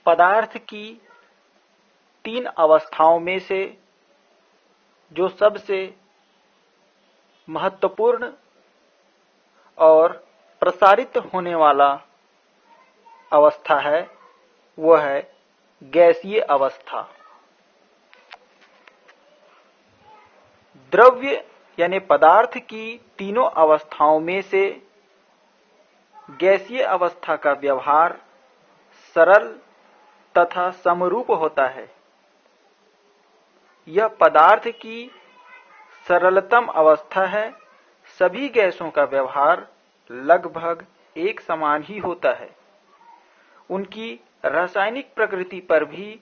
पदार्थ की तीन अवस्थाओं में से जो सबसे महत्वपूर्ण और प्रसारित होने वाला अवस्था है वह है गैसीय अवस्था। द्रव्य यानी पदार्थ की तीनों अवस्थाओं में से गैसीय अवस्था का व्यवहार सरल तथा समरूप होता है। यह पदार्थ की सरलतम अवस्था है। सभी गैसों का व्यवहार लगभग एक समान ही होता है। उनकी रासायनिक प्रकृति पर भी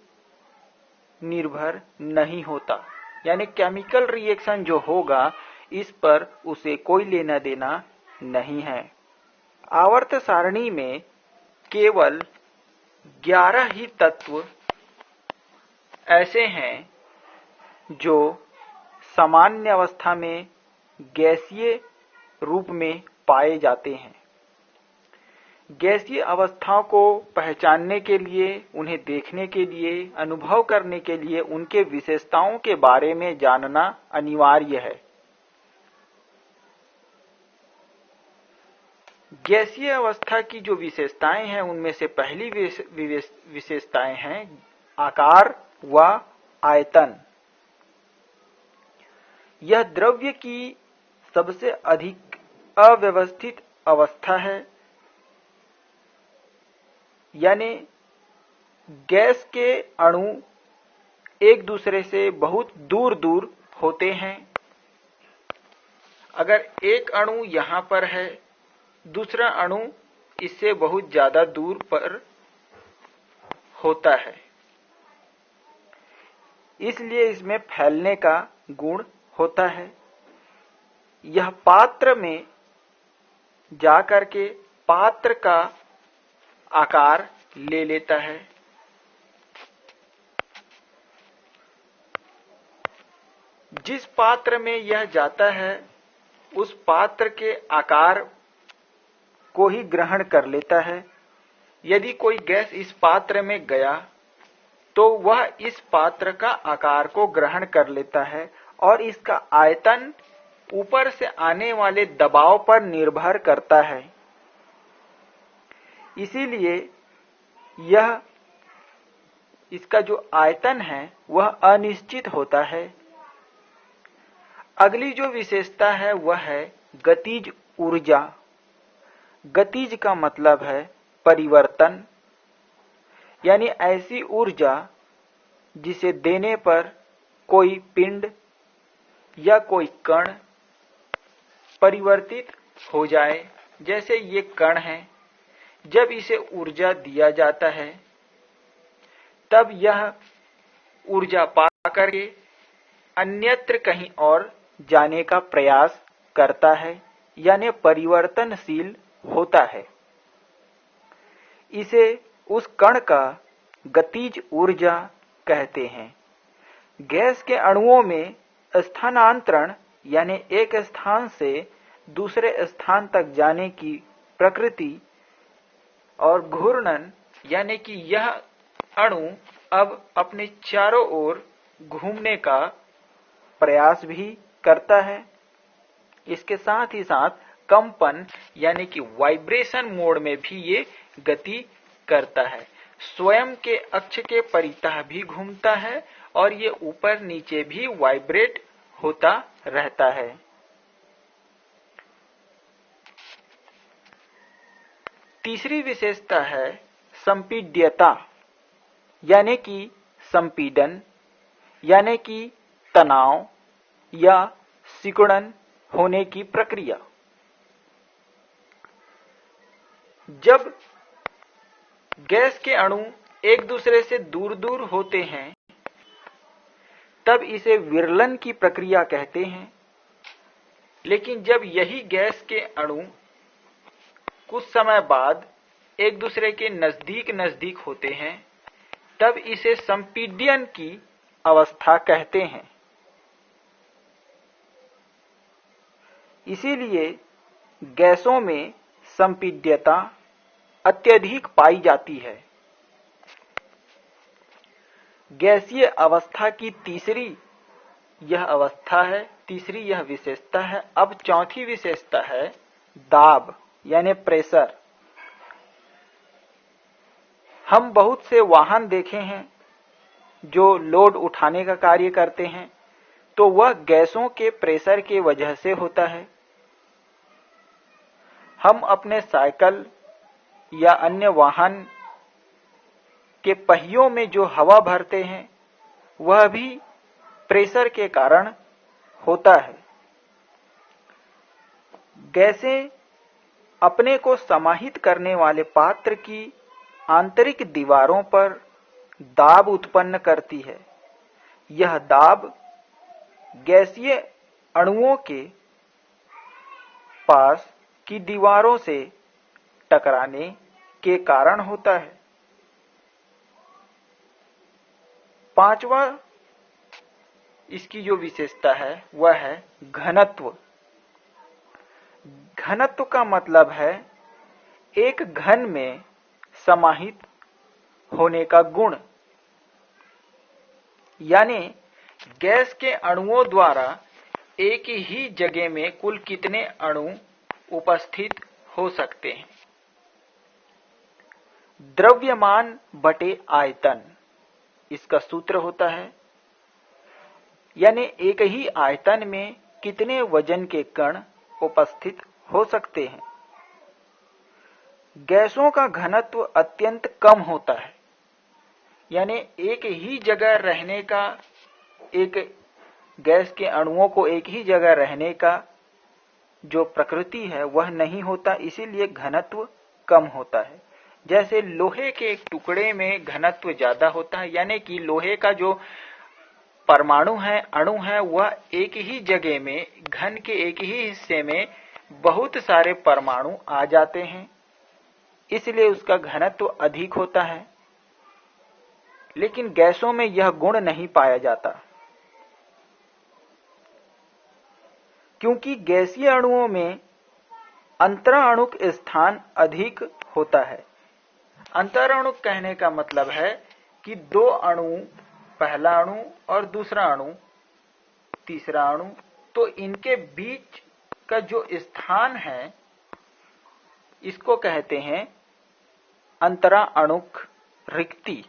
निर्भर नहीं होता, यानी केमिकल रिएक्शन जो होगा इस पर उसे कोई लेना देना नहीं है। आवर्त सारणी में केवल 11 ही तत्व ऐसे हैं जो सामान्य अवस्था में गैसीय रूप में पाए जाते हैं। गैसीय अवस्थाओं को पहचानने के लिए, उन्हें देखने के लिए, अनुभव करने के लिए उनके विशेषताओं के बारे में जानना अनिवार्य है। गैसीय अवस्था की जो विशेषताएं हैं उनमें से पहली विशेषताएं हैं आकार व आयतन। यह द्रव्य की सबसे अधिक अव्यवस्थित अवस्था है, यानी गैस के अणु एक दूसरे से बहुत दूर दूर होते हैं। अगर एक अणु यहां पर है, दूसरा अणु इससे बहुत ज्यादा दूर पर होता है, इसलिए इसमें फैलने का गुण होता है। यह पात्र में जाकर के पात्र का आकार ले लेता है। जिस पात्र में यह जाता है उस पात्र के आकार को ही ग्रहण कर लेता है। यदि कोई गैस इस पात्र में गया तो वह इस पात्र का आकार को ग्रहण कर लेता है और इसका आयतन ऊपर से आने वाले दबाव पर निर्भर करता है। इसीलिए यह इसका जो आयतन है वह अनिश्चित होता है। अगली जो विशेषता है वह है गतिज ऊर्जा। गतिज का मतलब है परिवर्तन, यानी ऐसी ऊर्जा जिसे देने पर कोई पिंड या कोई कण परिवर्तित हो जाए। जैसे ये कण है, जब इसे ऊर्जा दिया जाता है तब यह ऊर्जा पाकर के अन्यत्र कहीं और जाने का प्रयास करता है, यानी परिवर्तनशील होता है। इसे उस कण का गतिज ऊर्जा कहते हैं। गैस के अणुओं में स्थानांतरण यानी एक स्थान से दूसरे स्थान तक जाने की प्रकृति और घूर्णन यानी कि यह अणु अब अपने चारों ओर घूमने का प्रयास भी करता है। इसके साथ ही साथ कंपन यानी कि वाइब्रेशन मोड में भी ये गति करता है। स्वयं के अक्ष के परितः भी घूमता है और ये ऊपर नीचे भी वाइब्रेट होता रहता है। तीसरी विशेषता है संपीड्यता, यानी कि संपीडन, यानी कि तनाव या सिकुड़न होने की प्रक्रिया। जब गैस के अणु एक दूसरे से दूर दूर होते हैं तब इसे विरलन की प्रक्रिया कहते हैं। लेकिन जब यही गैस के अणु कुछ समय बाद एक दूसरे के नजदीक नजदीक होते हैं तब इसे संपीड्यन की अवस्था कहते हैं। इसीलिए गैसों में संपीड्यता अत्यधिक पाई जाती है। गैसीय अवस्था की तीसरी यह अवस्था है, तीसरी यह विशेषता है। अब चौथी विशेषता है दाब यानी प्रेशर। हम बहुत से वाहन देखे हैं जो लोड उठाने का कार्य करते हैं, तो वह गैसों के प्रेशर के वजह से होता है। हम अपने साइकिल या अन्य वाहन के पहियों में जो हवा भरते हैं वह भी प्रेशर के कारण होता है। गैसें अपने को समाहित करने वाले पात्र की आंतरिक दीवारों पर दाब उत्पन्न करती है। यह दाब गैसीय अणुओं के पास की दीवारों से टकराने के कारण होता है। पांचवा इसकी जो विशेषता है वह है घनत्व। घनत्व का मतलब है एक घन में समाहित होने का गुण, यानी गैस के अणुओं द्वारा एक ही जगह में कुल कितने अणु उपस्थित हो सकते हैं। द्रव्यमान बटे आयतन इसका सूत्र होता है, यानी एक ही आयतन में कितने वजन के कण उपस्थित हो सकते हैं। गैसों का घनत्व अत्यंत कम होता है, यानी एक ही जगह रहने का, एक गैस के अणुओं को एक ही जगह रहने का जो प्रकृति है वह नहीं होता, इसीलिए घनत्व कम होता है। जैसे लोहे के एक टुकड़े में घनत्व ज्यादा होता है, यानी कि लोहे का जो परमाणु है, अणु है, वह एक ही जगह में, घन के एक ही हिस्से में बहुत सारे परमाणु आ जाते हैं, इसलिए उसका घनत्व अधिक होता है। लेकिन गैसों में यह गुण नहीं पाया जाता, क्योंकि गैसीय अणुओं में अंतराणुक स्थान अधिक होता है। अंतराणुक कहने का मतलब है कि दो अणु, पहला अणु और दूसरा अणु, तीसरा अणु, तो इनके बीच का जो स्थान है इसको कहते हैं अंतराणुक रिक्ति,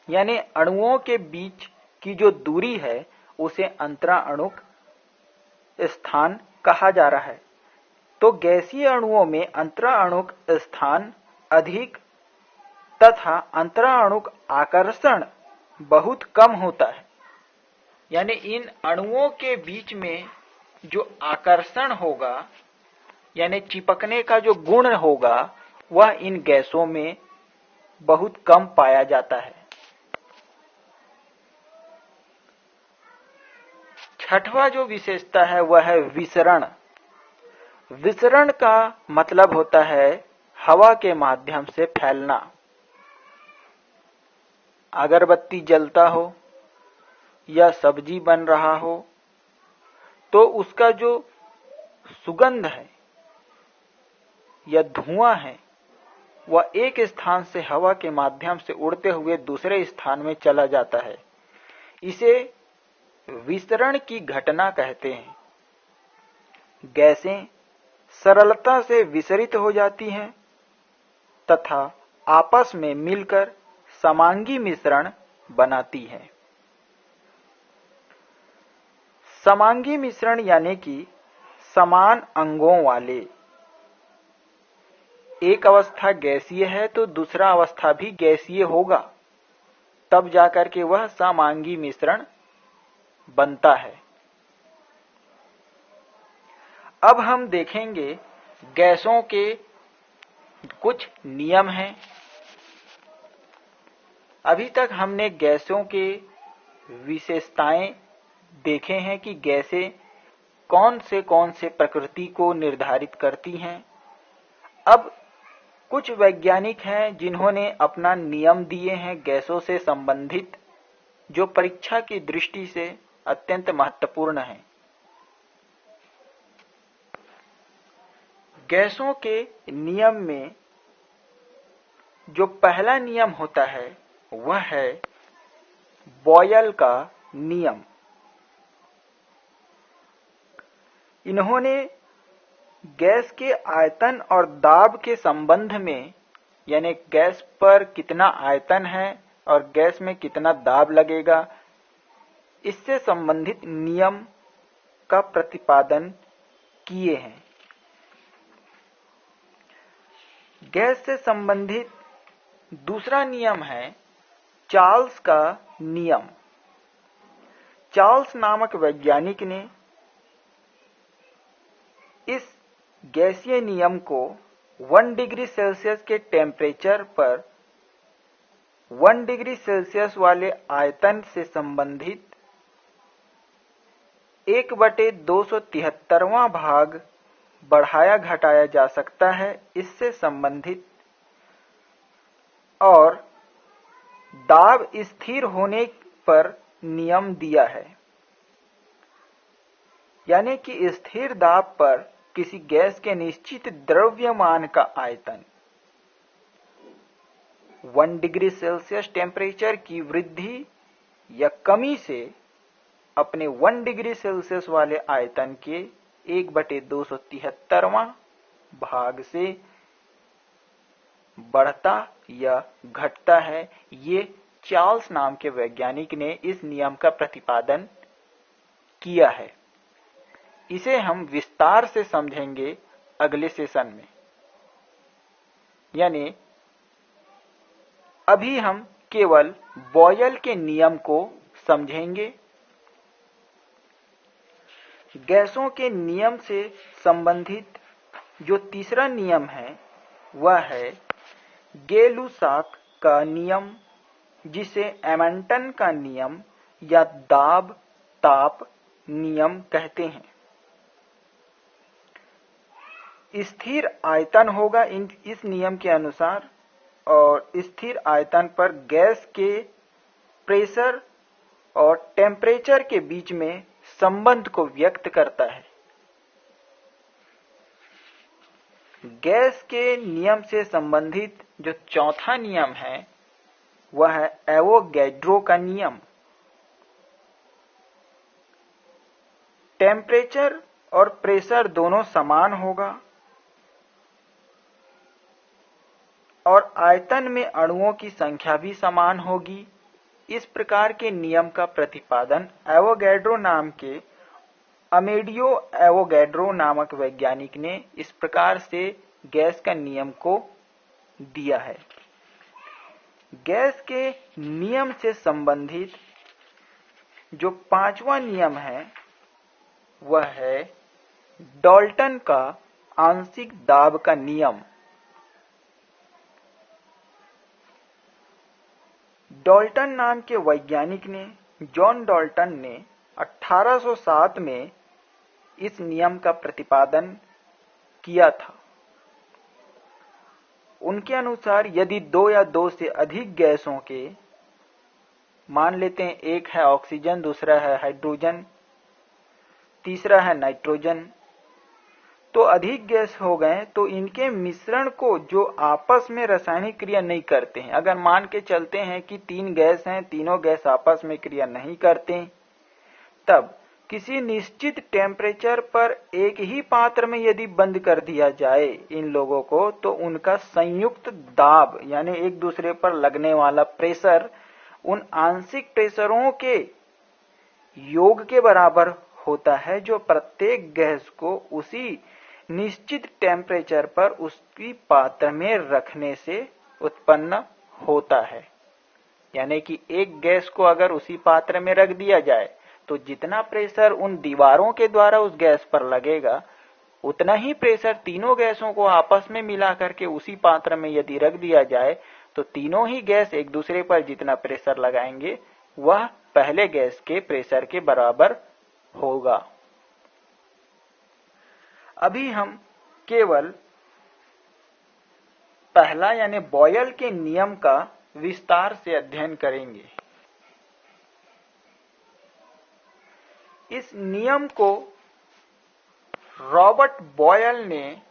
यानी अणुओं के बीच की जो दूरी है उसे अंतराणुक स्थान कहा जा रहा है। तो गैसीय अणुओं में अंतराणुक स्थान अधिक तथा अंतराणुक आकर्षण बहुत कम होता है, यानी इन अणुओं के बीच में जो आकर्षण होगा, यानी चिपकने का जो गुण होगा, वह इन गैसों में बहुत कम पाया जाता है। छठवां जो विशेषता है वह है विसरण। विसरण का मतलब होता है हवा के माध्यम से फैलना। अगरबत्ती जलता हो या सब्जी बन रहा हो तो उसका जो सुगंध है या धुआं है वह एक स्थान से हवा के माध्यम से उड़ते हुए दूसरे स्थान में चला जाता है। इसे विसरण की घटना कहते हैं। गैसें सरलता से विसरित हो जाती हैं तथा आपस में मिलकर समांगी मिश्रण बनाती हैं। समांगी मिश्रण यानी कि समान अंगों वाले, एक अवस्था गैसीय है तो दूसरा अवस्था भी गैसीय होगा, तब जाकर के वह समांगी मिश्रण बनता है। अब हम देखेंगे गैसों के कुछ नियम हैं। अभी तक हमने गैसों के विशेषताएं देखे हैं कि गैसें कौन से प्रकृति को निर्धारित करती हैं। अब कुछ वैज्ञानिक हैं जिन्होंने अपना नियम दिए हैं गैसों से संबंधित, जो परीक्षा की दृष्टि से अत्यंत महत्वपूर्ण है। गैसों के नियम में जो पहला नियम होता है वह है बॉयल का नियम। इन्होंने गैस के आयतन और दाब के संबंध में, यानी गैस पर कितना आयतन है और गैस में कितना दाब लगेगा, इससे संबंधित नियम का प्रतिपादन किए हैं। गैस से संबंधित दूसरा नियम है चार्ल्स का नियम। चार्ल्स नामक वैज्ञानिक ने इस गैसीय नियम को 1 डिग्री सेल्सियस के टेम्परेचर पर 1 डिग्री सेल्सियस वाले आयतन से संबंधित 1/273वां भाग बढ़ाया घटाया जा सकता है, इससे संबंधित, और दाब स्थिर होने पर नियम दिया है। यानी कि स्थिर दाब पर किसी गैस के निश्चित द्रव्यमान का आयतन 1 डिग्री सेल्सियस टेम्परेचर की वृद्धि या कमी से अपने 1 डिग्री सेल्सियस वाले आयतन के 1/273वां भाग से बढ़ता या घटता है। ये चार्ल्स नाम के वैज्ञानिक ने इस नियम का प्रतिपादन किया है। इसे हम विस्तार से समझेंगे अगले सेशन में। यानी अभी हम केवल बॉयल के नियम को समझेंगे। गैसों के नियम से संबंधित जो तीसरा नियम है वह है गै-लुसाक का नियम, जिसे एमंटन का नियम या दाब ताप नियम कहते हैं। स्थिर आयतन होगा इस नियम के अनुसार, और स्थिर आयतन पर गैस के प्रेशर और टेम्परेचर के बीच में संबंध को व्यक्त करता है। गैस के नियम से संबंधित जो चौथा नियम है वह है एवोगैड्रो का नियम। टेम्परेचर और प्रेशर दोनों समान होगा और आयतन में अणुओं की संख्या भी समान होगी। इस प्रकार के नियम का प्रतिपादन एवोगैड्रो नाम के अमेडियो एवोगैड्रो नामक वैज्ञानिक ने इस प्रकार से गैस का नियम को दिया है। गैस के नियम से संबंधित जो पांचवा नियम है वह है डाल्टन का आंशिक दाब का नियम। डाल्टन नाम के वैज्ञानिक ने, जॉन डाल्टन ने 1807 में इस नियम का प्रतिपादन किया था। उनके अनुसार यदि 2 या 2 से अधिक गैसों के, मान लेते हैं एक है ऑक्सीजन, दूसरा है हाइड्रोजन, तीसरा है नाइट्रोजन, तो अधिक गैस हो गए तो इनके मिश्रण को जो आपस में रासायनिक क्रिया नहीं करते हैं, अगर मान के चलते हैं कि 3 गैस हैं, तीनों गैस आपस में क्रिया नहीं करते, तब किसी निश्चित टेम्परेचर पर एक ही पात्र में यदि बंद कर दिया जाए इन लोगों को, तो उनका संयुक्त दाब यानी एक दूसरे पर लगने वाला प्रेशर उन आंशिक प्रेशरों के योग के बराबर होता है, जो प्रत्येक गैस को उसी निश्चित टेम्परेचर पर उसकी पात्र में रखने से उत्पन्न होता है। यानी कि एक गैस को अगर उसी पात्र में रख दिया जाए तो जितना प्रेशर उन दीवारों के द्वारा उस गैस पर लगेगा, उतना ही प्रेशर तीनों गैसों को आपस में मिला करके उसी पात्र में यदि रख दिया जाए तो तीनों ही गैस एक दूसरे पर जितना प्रेशर लगाएंगे वह पहले गैस के प्रेशर के बराबर होगा। अभी हम केवल पहला यानी बॉयल के नियम का विस्तार से अध्ययन करेंगे। इस नियम को रॉबर्ट बॉयल ने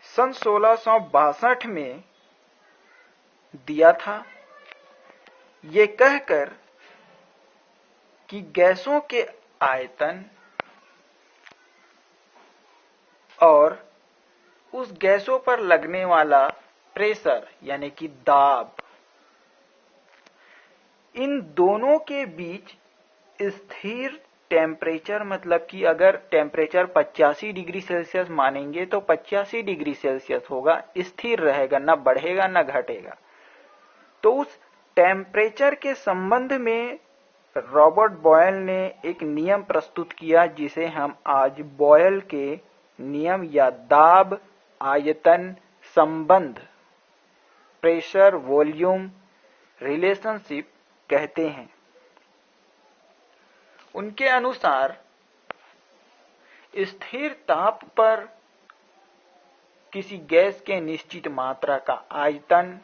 सन 1662 में दिया था, ये कहकर कि गैसों के आयतन और उस गैसों पर लगने वाला प्रेशर यानी कि दाब, इन दोनों के बीच स्थिर टेम्परेचर, मतलब कि अगर टेम्परेचर 85 डिग्री सेल्सियस मानेंगे तो 85 डिग्री सेल्सियस होगा, स्थिर रहेगा, न बढ़ेगा न घटेगा। तो उस टेम्परेचर के संबंध में रॉबर्ट बॉयल ने एक नियम प्रस्तुत किया जिसे हम आज बॉयल के नियम या दाब आयतन संबंध, प्रेशर वॉल्यूम रिलेशनशिप कहते हैं। उनके अनुसार स्थिर ताप पर किसी गैस के निश्चित मात्रा का आयतन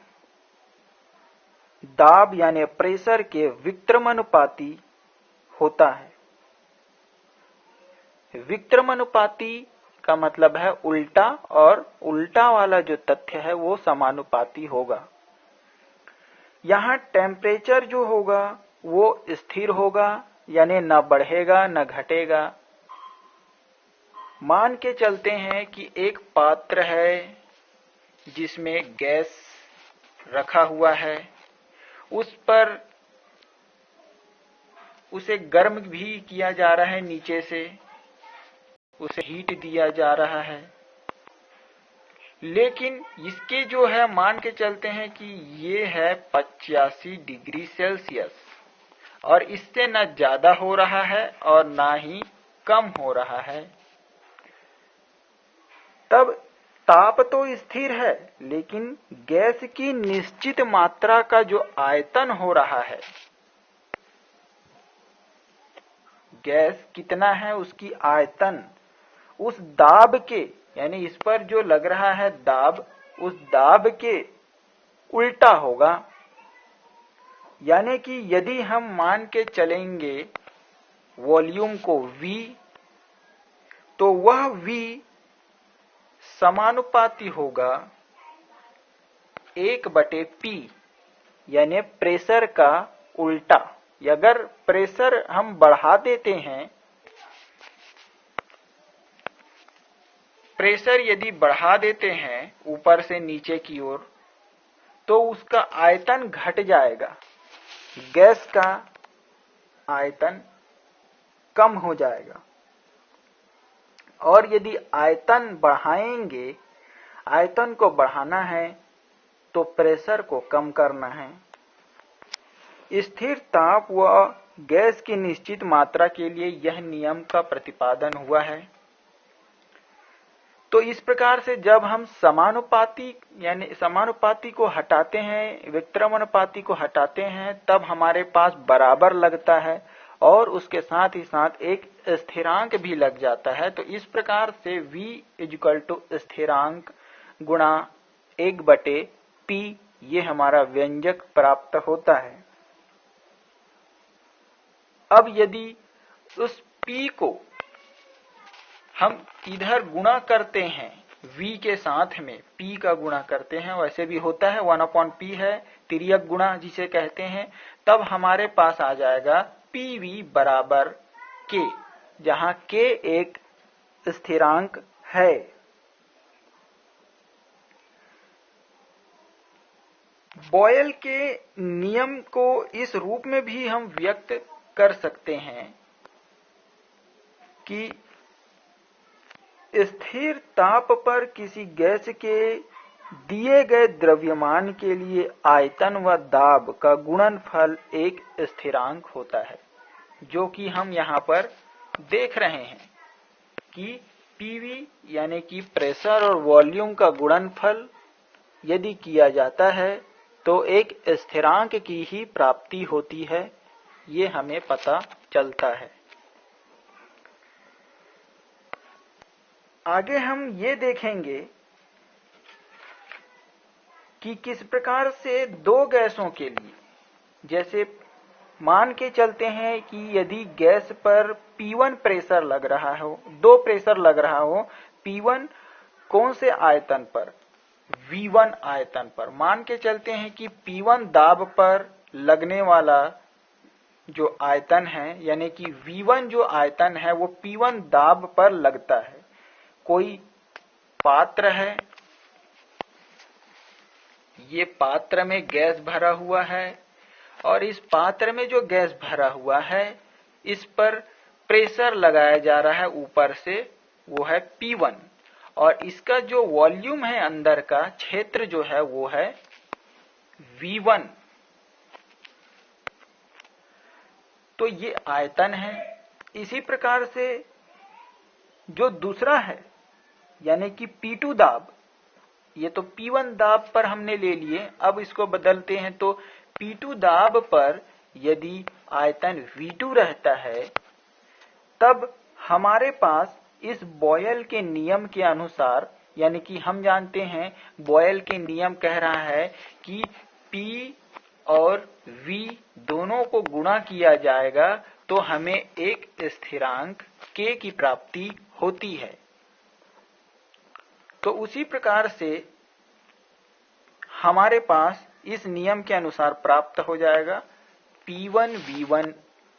दाब यानी प्रेशर के विक्रमानुपाती होता है। विक्रमानुपाती का मतलब है उल्टा, और उल्टा वाला जो तथ्य है वो समानुपाती होगा। यहां टेम्परेचर जो होगा वो स्थिर होगा, यानी न बढ़ेगा न घटेगा। मान के चलते हैं कि एक पात्र है जिसमें गैस रखा हुआ है, उस पर उसे गर्म भी किया जा रहा है, नीचे से उसे हीट दिया जा रहा है, लेकिन इसके जो है मान के चलते हैं कि ये है 85 डिग्री सेल्सियस, और इससे न ज्यादा हो रहा है और ना ही कम हो रहा है। तब ताप तो स्थिर है, लेकिन गैस की निश्चित मात्रा का जो आयतन हो रहा है, गैस कितना है उसकी आयतन उस दाब के, यानी इस पर जो लग रहा है दाब, उस दाब के उल्टा होगा। यानी कि यदि हम मान के चलेंगे वॉल्यूम को V, तो वह V समानुपाती होगा 1/P, यानी प्रेशर का उल्टा। अगर प्रेशर हम बढ़ा देते हैं, प्रेशर यदि बढ़ा देते हैं ऊपर से नीचे की ओर, तो उसका आयतन घट जाएगा, गैस का आयतन कम हो जाएगा। और यदि आयतन बढ़ाएंगे, आयतन को बढ़ाना है तो प्रेशर को कम करना है। स्थिर ताप व गैस की निश्चित मात्रा के लिए यह नियम का प्रतिपादन हुआ है। तो इस प्रकार से जब हम समानुपाती यानी समानुपाती को हटाते हैं, विक्रमानुपाती को हटाते हैं, तब हमारे पास बराबर लगता है और उसके साथ ही साथ एक स्थिरांक भी लग जाता है। तो इस प्रकार से V स्थिरांक गुणा 1/P ये हमारा व्यंजक प्राप्त होता है। अब यदि उस P को हम इधर गुणा करते हैं, V के साथ में P का गुणा करते हैं, वैसे भी होता है 1/P है, तिर्यक गुणा जिसे कहते हैं, तब हमारे पास आ जाएगा PV बराबर K, जहां K एक स्थिरांक है। बॉयल के नियम को इस रूप में भी हम व्यक्त कर सकते हैं कि स्थिर ताप पर किसी गैस के दिए गए द्रव्यमान के लिए आयतन व दाब का गुणनफल एक स्थिरांक होता है, जो कि हम यहाँ पर देख रहे हैं कि PV यानी कि प्रेशर और वॉल्यूम का गुणनफल यदि किया जाता है तो एक स्थिरांक की ही प्राप्ति होती है, ये हमें पता चलता है। आगे हम ये देखेंगे कि किस प्रकार से दो गैसों के लिए, जैसे मान के चलते हैं कि यदि गैस पर P1 प्रेशर लग रहा हो, दो प्रेशर लग रहा हो, P1 कौन से आयतन पर, V1 आयतन पर। मान के चलते हैं कि P1 दाब पर लगने वाला जो आयतन है, यानी कि V1 जो आयतन है वो P1 दाब पर लगता है। कोई पात्र है, ये पात्र में गैस भरा हुआ है और इस पात्र में जो गैस भरा हुआ है इस पर प्रेशर लगाया जा रहा है ऊपर से, वो है P1, और इसका जो वॉल्यूम है अंदर का क्षेत्र जो है वो है V1। तो ये आयतन है। इसी प्रकार से जो दूसरा है यानी कि P2 दाब, ये तो P1 दाब पर हमने ले लिए, अब इसको बदलते हैं तो P2 दाब पर यदि आयतन V2 रहता है तब हमारे पास इस बॉयल के नियम के अनुसार, यानी कि हम जानते हैं बॉयल के नियम कह रहा है कि P और V दोनों को गुणा किया जाएगा तो हमें एक स्थिरांक K की प्राप्ति होती है। तो उसी प्रकार से हमारे पास इस नियम के अनुसार प्राप्त हो जाएगा P1 V1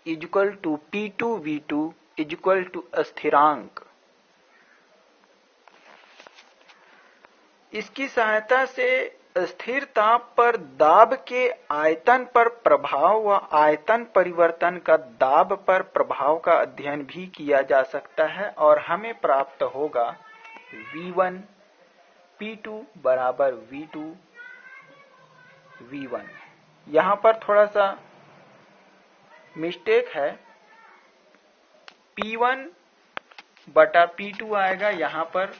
equal to P2 V2 equal to स्थिरांक। इसकी सहायता से स्थिर ताप पर दाब के आयतन पर प्रभाव व आयतन परिवर्तन का दाब पर प्रभाव का अध्ययन भी किया जा सकता है और हमें प्राप्त होगा V1 P2 बराबर V2 V1। यहां पर थोड़ा सा मिस्टेक है, P1 बटा P2 आएगा, यहां पर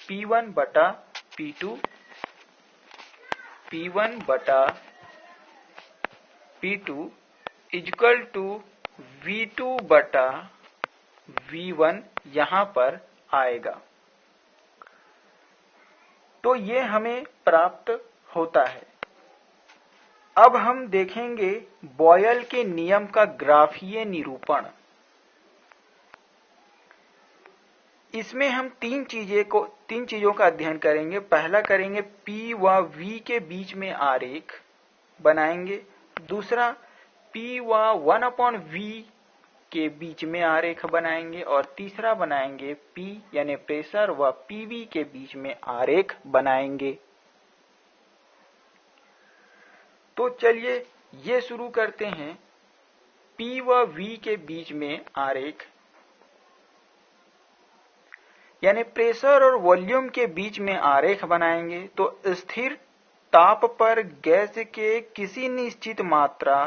P1 बटा P2, P1 बटा P2 इक्वल टू V2 बटा V1 यहां पर आएगा। तो ये हमें प्राप्त होता है। अब हम देखेंगे बॉयल के नियम का ग्राफीय निरूपण। इसमें हम तीन चीजों का अध्ययन करेंगे। पहला करेंगे P व V के बीच में आरेख बनाएंगे। दूसरा P व 1/V के बीच में आरेख बनाएंगे और तीसरा बनाएंगे P यानी प्रेशर व PV के बीच में आरेख बनाएंगे। तो चलिए ये शुरू करते हैं P व V के बीच में आरेख, यानी प्रेशर और वॉल्यूम के बीच में आरेख बनाएंगे। तो स्थिर ताप पर गैस के किसी निश्चित मात्रा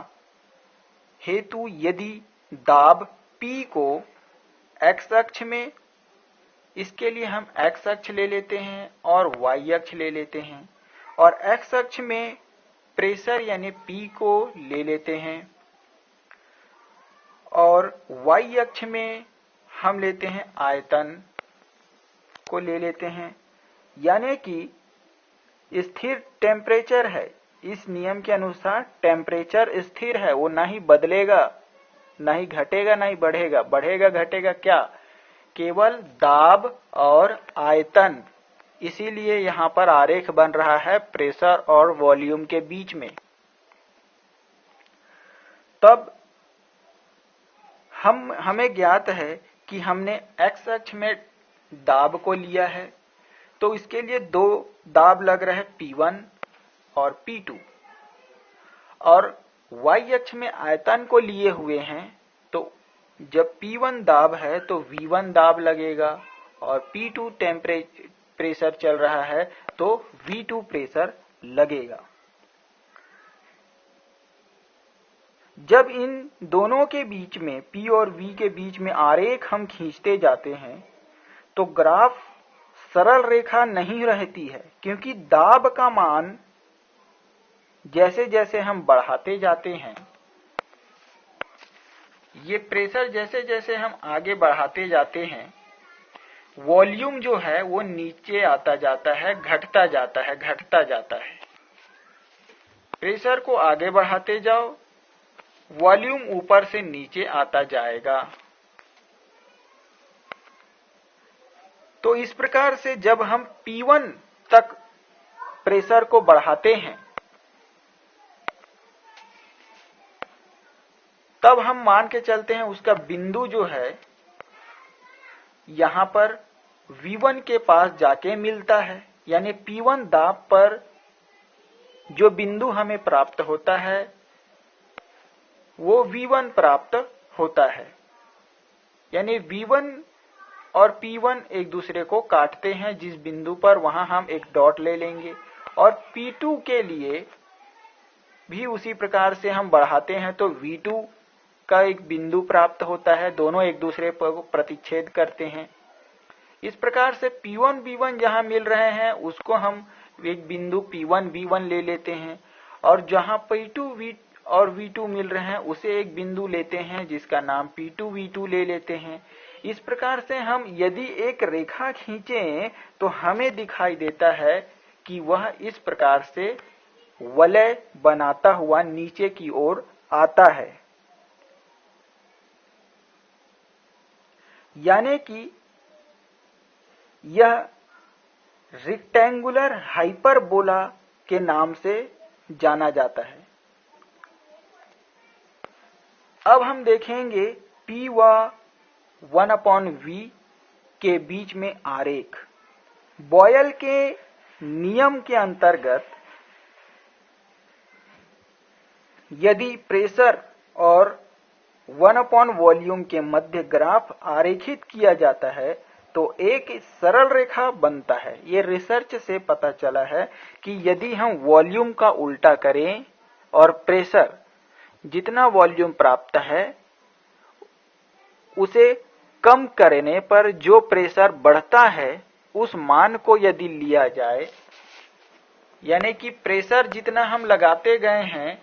हेतु यदि दाब P को x अक्ष में, इसके लिए हम x अक्ष ले लेते हैं और y अक्ष ले लेते हैं, और x अक्ष में प्रेशर यानी P को ले लेते हैं और y अक्ष में हम लेते हैं आयतन को ले लेते हैं। यानी कि स्थिर टेम्परेचर है, इस नियम के अनुसार टेम्परेचर स्थिर है, वो ना ही बदलेगा, ना ही घटेगा, ना ही बढ़ेगा। बढ़ेगा घटेगा क्या? केवल दाब और आयतन। इसीलिए यहां पर आरेख बन रहा है प्रेशर और वॉल्यूम के बीच में। तब हमें ज्ञात है कि हमने x अक्ष में दाब को लिया है, तो इसके लिए दो दाब लग रहे हैं P1 और P2, और y अक्ष में आयतन को लिए हुए हैं। तो जब P1 दाब है तो V1 दाब लगेगा और P2 प्रेशर चल रहा है तो V2 प्रेशर लगेगा। जब इन दोनों के बीच में P और V के बीच में आरेख हम खींचते जाते हैं तो ग्राफ सरल रेखा नहीं रहती है, क्योंकि दाब का मान जैसे जैसे हम बढ़ाते जाते हैं, ये प्रेशर जैसे जैसे हम आगे बढ़ाते जाते हैं, वॉल्यूम जो है वो नीचे आता जाता है, घटता जाता है, घटता जाता है। प्रेशर को आगे बढ़ाते जाओ, वॉल्यूम ऊपर से नीचे आता जाएगा। तो इस प्रकार से जब हम P1 तक प्रेशर को बढ़ाते हैं, तब हम मान के चलते हैं उसका बिंदु जो है यहां पर V1 के पास जाके मिलता है। यानी P1 दाब पर जो बिंदु हमें प्राप्त होता है वो V1 प्राप्त होता है। यानी V1 और P1 एक दूसरे को काटते हैं जिस बिंदु पर, वहां हम एक डॉट ले लेंगे। और P2 के लिए भी उसी प्रकार से हम बढ़ाते हैं तो V2 का एक बिंदु प्राप्त होता है, दोनों एक दूसरे पर प्रतिच्छेद करते हैं। इस प्रकार से P1 V1 जहां मिल रहे हैं उसको हम एक बिंदु P1 V1 ले लेते हैं, और जहां P2 V और V2 मिल रहे हैं उसे एक बिंदु लेते हैं जिसका नाम P2 V2 ले लेते हैं। इस प्रकार से हम यदि एक रेखा खींचें तो हमें दिखाई देता है कि वह इस प्रकार से वलय बनाता हुआ नीचे की ओर आता है। यानी कि यह रेक्टेंगुलर हाइपरबोला के नाम से जाना जाता है। अब हम देखेंगे P व 1/V के बीच में आरेख। बॉयल के नियम के अंतर्गत यदि प्रेशर और 1/वॉल्यूम के मध्य ग्राफ आरेखित किया जाता है तो एक सरल रेखा बनता है। ये रिसर्च से पता चला है कि यदि हम वॉल्यूम का उल्टा करें और प्रेशर जितना वॉल्यूम प्राप्त है उसे कम करने पर जो प्रेशर बढ़ता है उस मान को यदि लिया जाए, यानी कि प्रेशर जितना हम लगाते गए हैं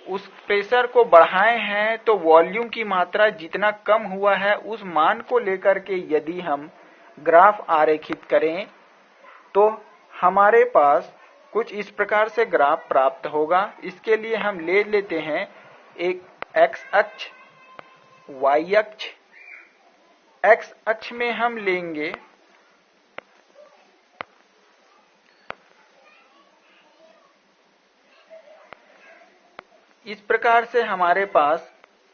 उस प्रेशर को बढ़ाए हैं तो वॉल्यूम की मात्रा जितना कम हुआ है उस मान को लेकर के यदि हम ग्राफ आरेखित करें तो हमारे पास कुछ इस प्रकार से ग्राफ प्राप्त होगा। इसके लिए हम ले लेते हैं एक x अक्ष, y अक्ष। x अक्ष में हम लेंगे इस प्रकार से हमारे पास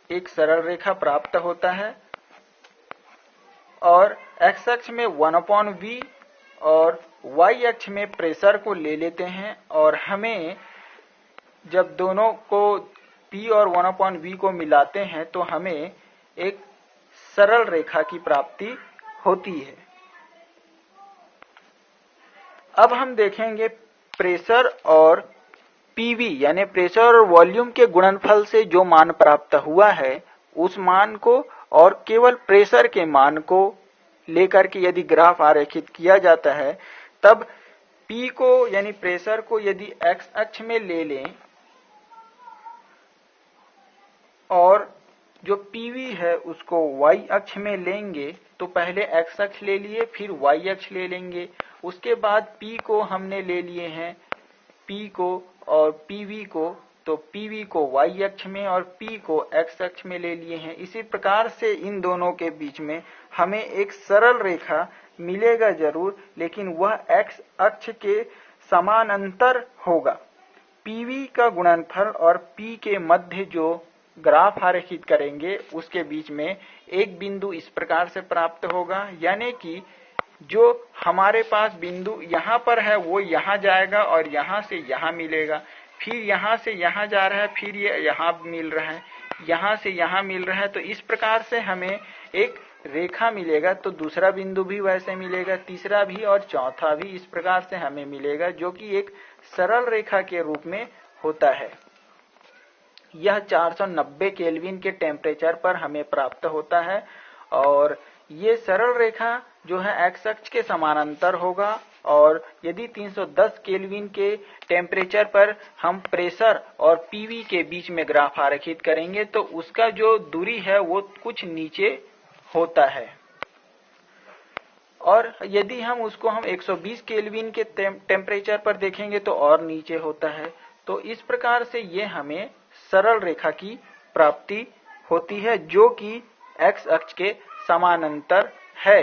एक सरल रेखा प्राप्त होता है, और x अक्ष में 1/V और y अक्ष में प्रेशर को ले लेते हैं, और हमें जब दोनों को P और 1/V को मिलाते हैं तो हमें एक सरल रेखा की प्राप्ति होती है। अब हम देखेंगे प्रेशर और PV यानी प्रेशर और वॉल्यूम के गुणनफल से जो मान प्राप्त हुआ है उस मान को और केवल प्रेशर के मान को लेकर के यदि ग्राफ आरेखित किया जाता है तब P को यानी प्रेशर को यदि x अक्ष में ले लें और जो PV है उसको y अक्ष में लेंगे, तो पहले x अक्ष ले लिए फिर y अक्ष ले लेंगे। उसके बाद P को हमने ले लिए हैं P को और PV को, तो PV को y अक्ष में और P को x अक्ष में ले लिए हैं। इसी प्रकार से इन दोनों के बीच में हमें एक सरल रेखा मिलेगा जरूर, लेकिन वह x अक्ष के समानांतर होगा। PV का गुणनफल और P के मध्य जो ग्राफ आरेखित करेंगे उसके बीच में एक बिंदु इस प्रकार से प्राप्त होगा, यानी कि जो हमारे पास बिंदु यहाँ पर है वो यहाँ जाएगा और यहाँ से यहाँ मिलेगा, फिर यहाँ से यहाँ जा रहा है, फिर ये यहाँ मिल रहा है, यहाँ से यहाँ मिल रहा है। तो इस प्रकार से हमें एक रेखा मिलेगा, तो दूसरा बिंदु भी वैसे मिलेगा, तीसरा भी और चौथा भी इस प्रकार से हमें मिलेगा, जो कि एक सरल रेखा के रूप में होता है। यह 490 केल्विन के टेम्परेचर पर हमें प्राप्त होता है, और ये सरल रेखा जो है x अक्ष के समानांतर होगा। और यदि 310 केल्विन के टेम्परेचर पर हम प्रेशर और PV के बीच में ग्राफ आरेखित करेंगे तो उसका जो दूरी है वो कुछ नीचे होता है, और यदि हम उसको 120 केल्विन के टेम्परेचर पर देखेंगे तो और नीचे होता है। तो इस प्रकार से ये हमें सरल रेखा की प्राप्ति होती है जो कि x अक्ष के समानांतर है।